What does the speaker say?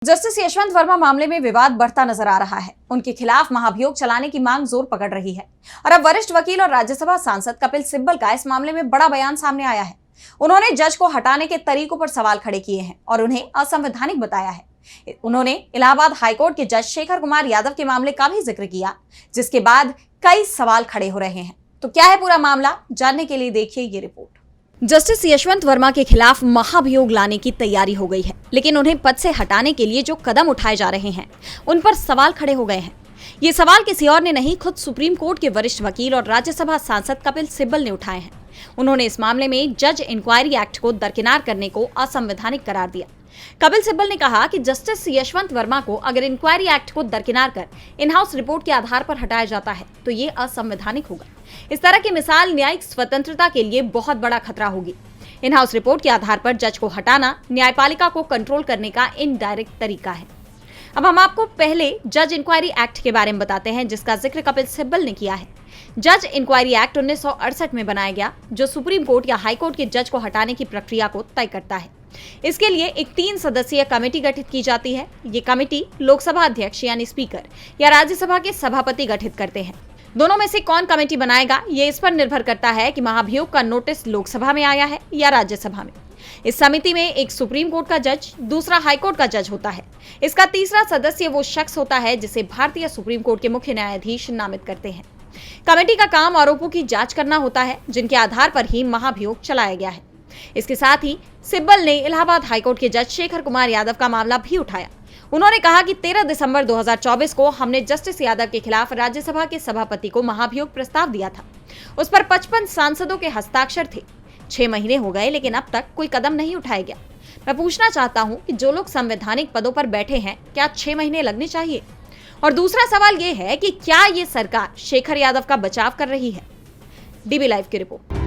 Justice Yashwant Verma मामले में विवाद बढ़ता नजर आ रहा है। उनके खिलाफ महाभियोग चलाने की मांग जोर पकड़ रही है और अब वरिष्ठ वकील और राज्यसभा सांसद कपिल सिब्बल का इस मामले में बड़ा बयान सामने आया है। उन्होंने जज को हटाने के तरीकों पर सवाल खड़े किए हैं और उन्हें असंवैधानिक बताया है। उन्होंने इलाहाबाद हाईकोर्ट के जज शेखर कुमार यादव के मामले का भी जिक्र किया, जिसके बाद कई सवाल खड़े हो रहे हैं। तो क्या है पूरा मामला, जानने के लिए देखिए ये रिपोर्ट। जस्टिस यशवंत वर्मा के खिलाफ महाभियोग लाने की तैयारी हो गई है, लेकिन उन्हें पद से हटाने के लिए जो कदम उठाए जा रहे हैं उन पर सवाल खड़े हो गए हैं। ये सवाल किसी और ने नहीं, खुद सुप्रीम कोर्ट के वरिष्ठ वकील और राज्यसभा सांसद कपिल सिब्बल ने उठाए हैं। उन्होंने इस मामले में जज इंक्वायरी एक्ट को दरकिनार करने को असंवैधानिक करार दिया। कपिल सिब्बल ने कहा कि जस्टिस यशवंत वर्मा को अगर इंक्वायरी एक्ट को दरकिनार कर इन हाउस रिपोर्ट के आधार पर हटाया जाता है तो ये असंवैधानिक होगा। इस तरह की मिसाल न्यायिक स्वतंत्रता के लिए बहुत बड़ा खतरा होगी। इन हाउस रिपोर्ट के आधार पर जज को हटाना न्यायपालिका को कंट्रोल करने का इनडायरेक्ट तरीका है। अब हम आपको पहले जज इंक्वायरी एक्ट के बारे में बताते हैं, जिसका जिक्र कपिल सिब्बल ने किया है। जज इंक्वायरी एक्ट 1968 में बनाया गया, जो सुप्रीम कोर्ट या हाई कोर्ट के जज को हटाने की प्रक्रिया को तय करता है। इसके लिए एक 3 सदस्यीय कमेटी गठित की जाती है। ये कमेटी लोकसभा अध्यक्ष यानी स्पीकर या राज्यसभा के सभापति गठित करते हैं। दोनों में से कौन कमेटी बनाएगा, ये इस पर निर्भर करता है कि महाभियोग का नोटिस लोकसभा में आया है या राज्यसभा में। इस समिति में एक सुप्रीम कोर्ट का जज, दूसरा हाई कोर्ट का जज होता है। इसका तीसरा सदस्य वो शख्स होता है जिसे भारतीय सुप्रीम कोर्ट के मुख्य न्यायाधीश नामित करते हैं। कमेटी का काम आरोपों की जांच करना होता है, जिनके आधार पर ही महाभियोग चलाया गया है। इसके साथ ही सिब्बल ने इलाहाबाद हाईकोर्ट के जज शेखर कुमार यादव का मामला भी उठाया। उन्होंने कहा कि 13 दिसंबर 2024 को हमने जस्टिस यादव के खिलाफ राज्यसभा के सभापति को महाभियोग प्रस्ताव दिया था। उस पर 55 सांसदों के हस्ताक्षर थे। 6 महीने हो गए, लेकिन अब तक कोई कदम नहीं उठाया गया। मैं पूछना चाहता हूं कि जो लोग संवैधानिक पदों पर बैठे हैं, क्या 6 महीने लगने चाहिए? और दूसरा सवाल ये है कि क्या ये सरकार शेखर यादव का बचाव कर रही है? डीबी लाइव की रिपोर्ट।